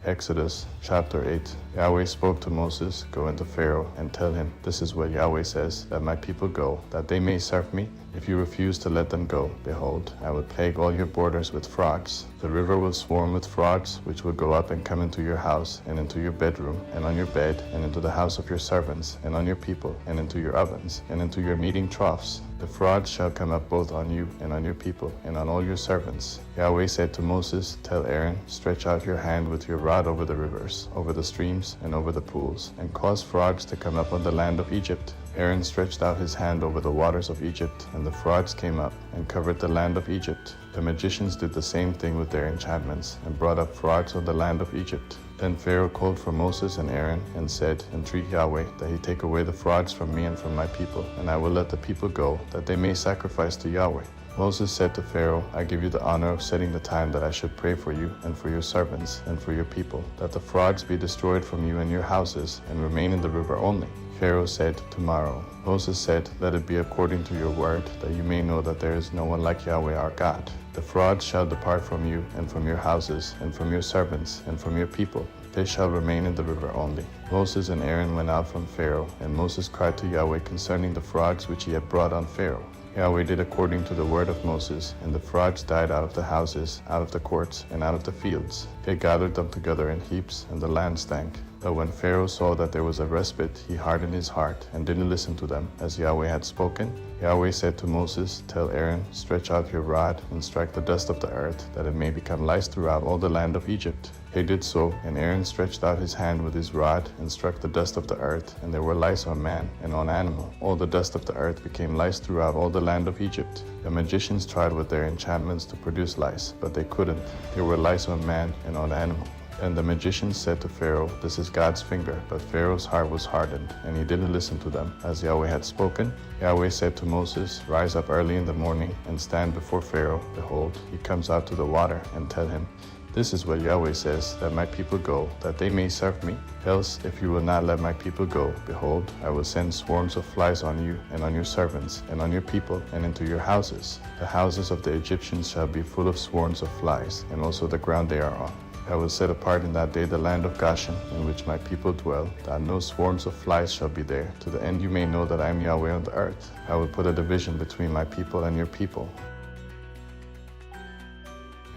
Exodus chapter 8. Yahweh spoke to Moses, "Go into Pharaoh and tell him, this is what Yahweh says, that my people go, that they may serve me. If you refuse to let them go, behold, I will plague all your borders with frogs. The river will swarm with frogs, which will go up and come into your house, and into your bedroom, and on your bed, and into the house of your servants, and on your people, and into your ovens, and into your kneading troughs. The frogs shall come up both on you and on your people, and on all your servants." Yahweh said to Moses, "Tell Aaron, stretch out your hand with your rod over the rivers, over the streams, and over the pools, and cause frogs to come up on the land of Egypt." Aaron stretched out his hand over the waters of Egypt, and the frogs came up and covered the land of Egypt. The magicians did the same thing with their enchantments, and brought up frogs on the land of Egypt. Then Pharaoh called for Moses and Aaron, and said, "Entreat Yahweh that he take away the frogs from me and from my people, and I will let the people go, that they may sacrifice to Yahweh." Moses said to Pharaoh, "I give you the honor of setting the time that I should pray for you, and for your servants, and for your people, that the frogs be destroyed from you and your houses, and remain in the river only." Pharaoh said, "Tomorrow." Moses said, "Let it be according to your word, that you may know that there is no one like Yahweh our God. The frogs shall depart from you, and from your houses, and from your servants, and from your people. They shall remain in the river only." Moses and Aaron went out from Pharaoh, and Moses cried to Yahweh concerning the frogs which he had brought on Pharaoh. Yahweh did according to the word of Moses, and the frogs died out of the houses, out of the courts, and out of the fields. They gathered them together in heaps, and the land stank. But when Pharaoh saw that there was a respite, he hardened his heart, and didn't listen to them, as Yahweh had spoken. Yahweh said to Moses, "Tell Aaron, stretch out your rod, and strike the dust of the earth, that it may become lice throughout all the land of Egypt." He did so, and Aaron stretched out his hand with his rod, and struck the dust of the earth, and there were lice on man and on animal. All the dust of the earth became lice throughout all the land of Egypt. The magicians tried with their enchantments to produce lice, but they couldn't. There were lice on man and on animal. And the magicians said to Pharaoh, "This is God's finger." But Pharaoh's heart was hardened, and he didn't listen to them, as Yahweh had spoken. Yahweh said to Moses, "Rise up early in the morning, and stand before Pharaoh. Behold, he comes out to the water, and tell him, 'This is what Yahweh says, that my people go, that they may serve me. Else, if you will not let my people go, behold, I will send swarms of flies on you, and on your servants, and on your people, and into your houses. The houses of the Egyptians shall be full of swarms of flies, and also the ground they are on. I will set apart in that day the land of Goshen, in which my people dwell, that no swarms of flies shall be there, to the end you may know that I am Yahweh on the earth. I will put a division between my people and your people."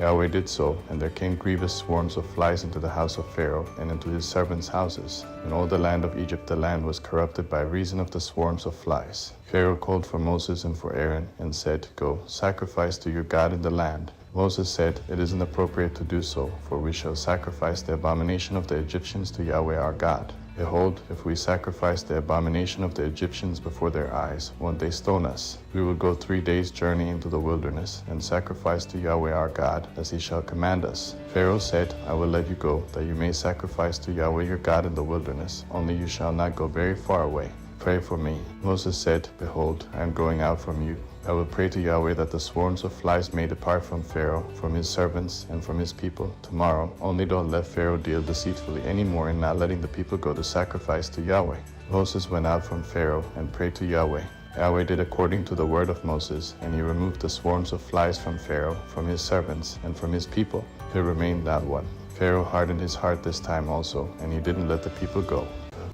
Yahweh did so, and there came grievous swarms of flies into the house of Pharaoh, and into his servants' houses. In all the land of Egypt the land was corrupted by reason of the swarms of flies. Pharaoh called for Moses and for Aaron, and said, "Go, sacrifice to your God in the land." Moses said, "It isn't appropriate to do so, for we shall sacrifice the abomination of the Egyptians to Yahweh our God. Behold, if we sacrifice the abomination of the Egyptians before their eyes, won't they stone us? We will go 3 days' journey into the wilderness, and sacrifice to Yahweh our God, as he shall command us." Pharaoh said, "I will let you go, that you may sacrifice to Yahweh your God in the wilderness, only you shall not go very far away. Pray for me." Moses said, "Behold, I am going out from you. I will pray to Yahweh that the swarms of flies may depart from Pharaoh, from his servants, and from his people tomorrow. Only don't let Pharaoh deal deceitfully any more in not letting the people go to sacrifice to Yahweh." Moses went out from Pharaoh and prayed to Yahweh. Yahweh did according to the word of Moses, and he removed the swarms of flies from Pharaoh, from his servants, and from his people. There remained not one. Pharaoh hardened his heart this time also, and he didn't let the people go.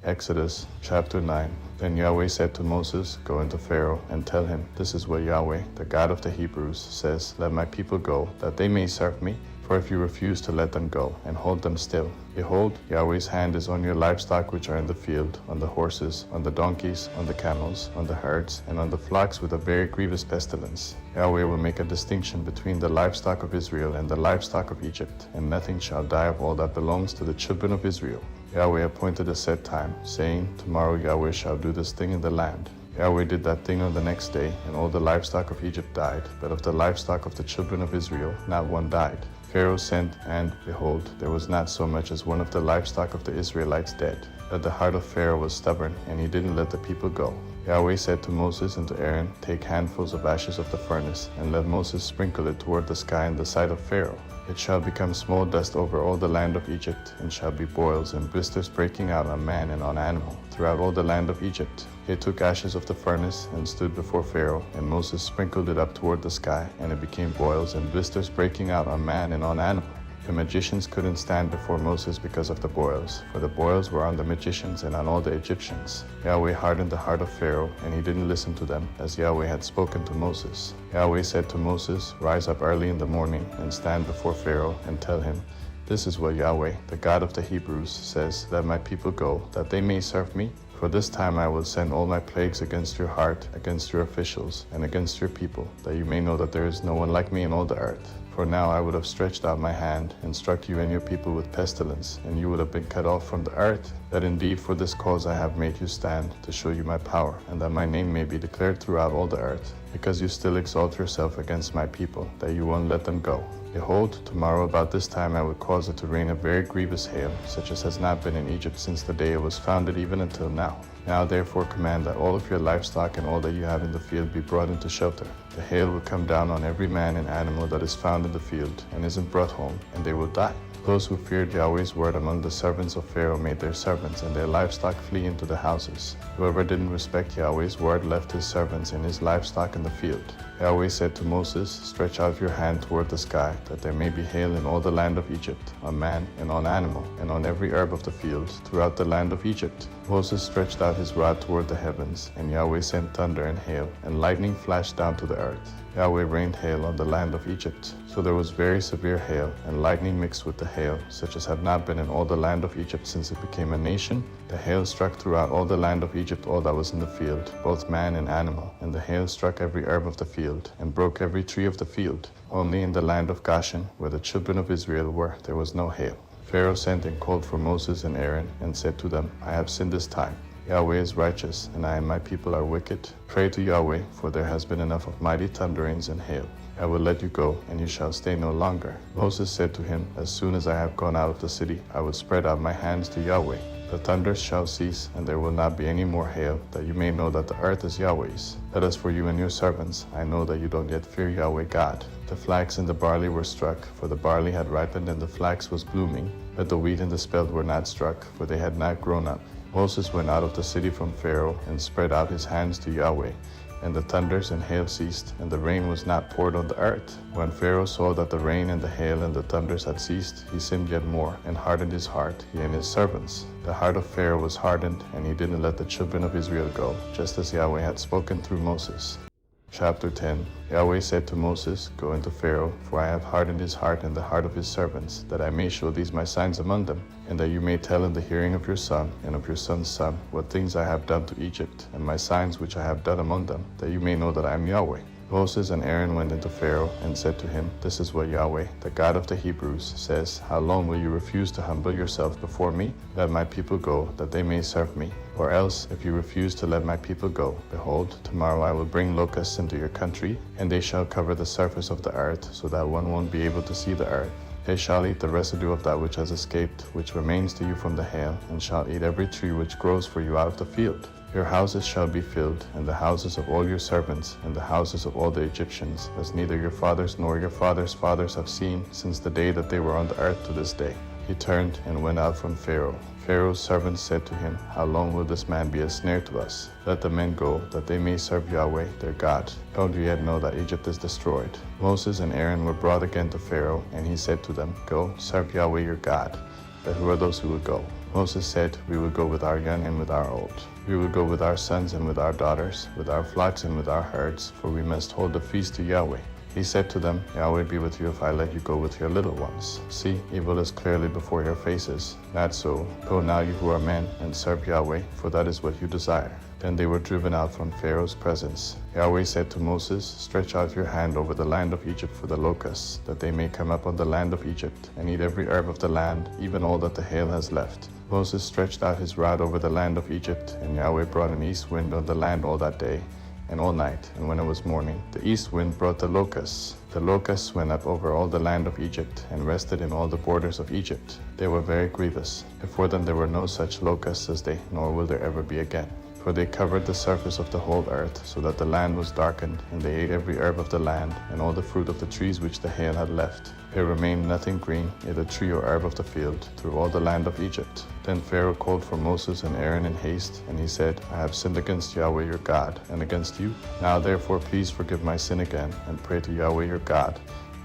Exodus chapter 9. Then Yahweh said to Moses, "Go into Pharaoh and tell him, 'This is what Yahweh, the God of the Hebrews, says, let my people go, that they may serve me. For if you refuse to let them go, and hold them still, behold, Yahweh's hand is on your livestock which are in the field, on the horses, on the donkeys, on the camels, on the herds, and on the flocks with a very grievous pestilence. Yahweh will make a distinction between the livestock of Israel and the livestock of Egypt, and nothing shall die of all that belongs to the children of Israel.' Yahweh appointed a set time, saying, 'Tomorrow Yahweh shall do this thing in the land.' Yahweh did that thing on the next day, and all the livestock of Egypt died, but of the livestock of the children of Israel not one died. Pharaoh sent, and, behold, there was not so much as one of the livestock of the Israelites dead. But the heart of Pharaoh was stubborn, and he didn't let the people go. Yahweh said to Moses and to Aaron, "Take handfuls of ashes of the furnace, and let Moses sprinkle it toward the sky in the sight of Pharaoh. It shall become small dust over all the land of Egypt, and shall be boils and blisters breaking out on man and on animal, throughout all the land of Egypt." They took ashes of the furnace and stood before Pharaoh, and Moses sprinkled it up toward the sky, and it became boils and blisters breaking out on man and on animal. The magicians couldn't stand before Moses because of the boils, for the boils were on the magicians and on all the Egyptians. Yahweh hardened the heart of Pharaoh, and he didn't listen to them, as Yahweh had spoken to Moses. Yahweh said to Moses, "Rise up early in the morning and stand before Pharaoh and tell him, 'This is what Yahweh, the God of the Hebrews, says, let my people go, that they may serve me. For this time I will send all my plagues against your heart, against your officials, and against your people, that you may know that there is no one like me in all the earth. For now I would have stretched out my hand and struck you and your people with pestilence, and you would have been cut off from the earth. That indeed for this cause I have made you stand, to show you my power, and that my name may be declared throughout all the earth, because you still exalt yourself against my people, that you won't let them go. Behold, tomorrow about this time I will cause it to rain a very grievous hail, such as has not been in Egypt since the day it was founded even until now. Now therefore command that all of your livestock and all that you have in the field be brought into shelter. The hail will come down on every man and animal that is found in the field and isn't brought home, and they will die. Those who feared Yahweh's word among the servants of Pharaoh made their servants and their livestock flee into the houses. Whoever didn't respect Yahweh's word left his servants and his livestock in the field. Yahweh said to Moses, "Stretch out your hand toward the sky, that there may be hail in all the land of Egypt, on man and on animal, and on every herb of the field, throughout the land of Egypt." Moses stretched out his rod toward the heavens, and Yahweh sent thunder and hail, and lightning flashed down to the earth. Yahweh rained hail on the land of Egypt. So there was very severe hail, and lightning mixed with the hail, such as had not been in all the land of Egypt since it became a nation. The hail struck throughout all the land of Egypt all that was in the field, both man and animal. And the hail struck every herb of the field, and broke every tree of the field. Only in the land of Goshen, where the children of Israel were, there was no hail. Pharaoh sent and called for Moses and Aaron, and said to them, "I have sinned this time. Yahweh is righteous, and I and my people are wicked. Pray to Yahweh, for there has been enough of mighty thunderings and hail. I will let you go, and you shall stay no longer." Moses said to him, "As soon as I have gone out of the city, I will spread out my hands to Yahweh. The thunders shall cease, and there will not be any more hail, that you may know that the earth is Yahweh's. But as for you and your servants, I know that you don't yet fear Yahweh God." The flax and the barley were struck, for the barley had ripened and the flax was blooming. But the wheat and the spelt were not struck, for they had not grown up. Moses went out of the city from Pharaoh, and spread out his hands to Yahweh. And the thunders and hail ceased, and the rain was not poured on the earth. When Pharaoh saw that the rain and the hail and the thunders had ceased, he sinned yet more, and hardened his heart, he and his servants. The heart of Pharaoh was hardened, and he didn't let the children of Israel go, just as Yahweh had spoken through Moses. Chapter 10. Yahweh said to Moses, "Go into Pharaoh, for I have hardened his heart and the heart of his servants, that I may show these my signs among them, and that you may tell in the hearing of your son and of your son's son what things I have done to Egypt, and my signs which I have done among them, that you may know that I am Yahweh." Moses and Aaron went into Pharaoh and said to him, "This is what Yahweh, the God of the Hebrews, says, How long will you refuse to humble yourself before me? Let my people go, that they may serve me. Or else, if you refuse to let my people go, behold, tomorrow I will bring locusts into your country, and they shall cover the surface of the earth, so that one won't be able to see the earth. They shall eat the residue of that which has escaped, which remains to you from the hail, and shall eat every tree which grows for you out of the field. Your houses shall be filled, and the houses of all your servants, and the houses of all the Egyptians, as neither your fathers nor your fathers' fathers have seen, since the day that they were on the earth to this day." He turned and went out from Pharaoh. Pharaoh's servants said to him, "How long will this man be a snare to us? Let the men go, that they may serve Yahweh, their God. Don't you yet know that Egypt is destroyed?" Moses and Aaron were brought again to Pharaoh, and he said to them, "Go, serve Yahweh your God." But who are those who will go? Moses said, "We will go with our young and with our old. We will go with our sons and with our daughters, with our flocks and with our herds, for we must hold the feast to Yahweh." He said to them, "Yahweh be with you if I let you go with your little ones. See, evil is clearly before your faces. Not so. Go now, you who are men, and serve Yahweh, for that is what you desire." Then they were driven out from Pharaoh's presence. Yahweh said to Moses, "Stretch out your hand over the land of Egypt for the locusts, that they may come up on the land of Egypt, and eat every herb of the land, even all that the hail has left." Moses stretched out his rod over the land of Egypt, and Yahweh brought an east wind on the land all that day and all night, and when it was morning, the east wind brought the locusts. The locusts went up over all the land of Egypt, and rested in all the borders of Egypt. They were very grievous. Before them there were no such locusts as they, nor will there ever be again. For they covered the surface of the whole earth, so that the land was darkened, and they ate every herb of the land, and all the fruit of the trees which the hail had left. There remained nothing green, neither tree or herb of the field, through all the land of Egypt. Then Pharaoh called for Moses and Aaron in haste, and he said, "I have sinned against Yahweh your God, and against you. Now therefore please forgive my sin again, and pray to Yahweh your God,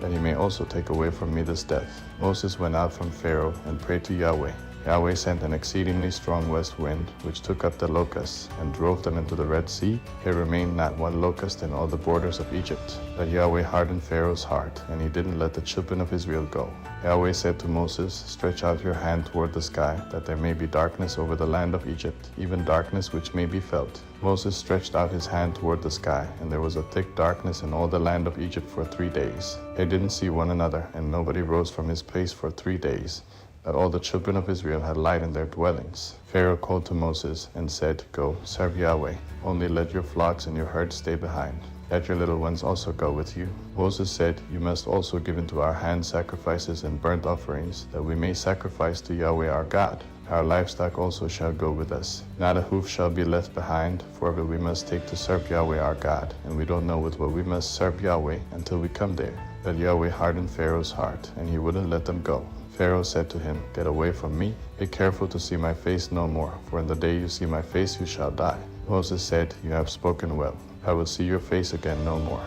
that he may also take away from me this death. Moses went out from Pharaoh and prayed to Yahweh. Yahweh sent an exceedingly strong west wind, which took up the locusts and drove them into the Red Sea. There remained not one locust in all the borders of Egypt. But Yahweh hardened Pharaoh's heart, and he didn't let the children of Israel go. Yahweh said to Moses, "Stretch out your hand toward the sky, that there may be darkness over the land of Egypt, even darkness which may be felt." Moses stretched out his hand toward the sky, and there was a thick darkness in all the land of Egypt for 3 days. They didn't see one another, and nobody rose from his place for 3 days. But all the children of Israel had light in their dwellings. Pharaoh called to Moses and said, "Go, serve Yahweh. Only let your flocks and your herds stay behind. Let your little ones also go with you." Moses said, "You must also give into our hands sacrifices and burnt offerings, that we may sacrifice to Yahweh our God. Our livestock also shall go with us. Not a hoof shall be left behind, for we must take to serve Yahweh our God, and we don't know with what we must serve Yahweh until we come there." But Yahweh hardened Pharaoh's heart, and he wouldn't let them go. Pharaoh said to him, "Get away from me. Be careful to see my face no more, for in the day you see my face you shall die." Moses said, "You have spoken well. I will see your face again no more."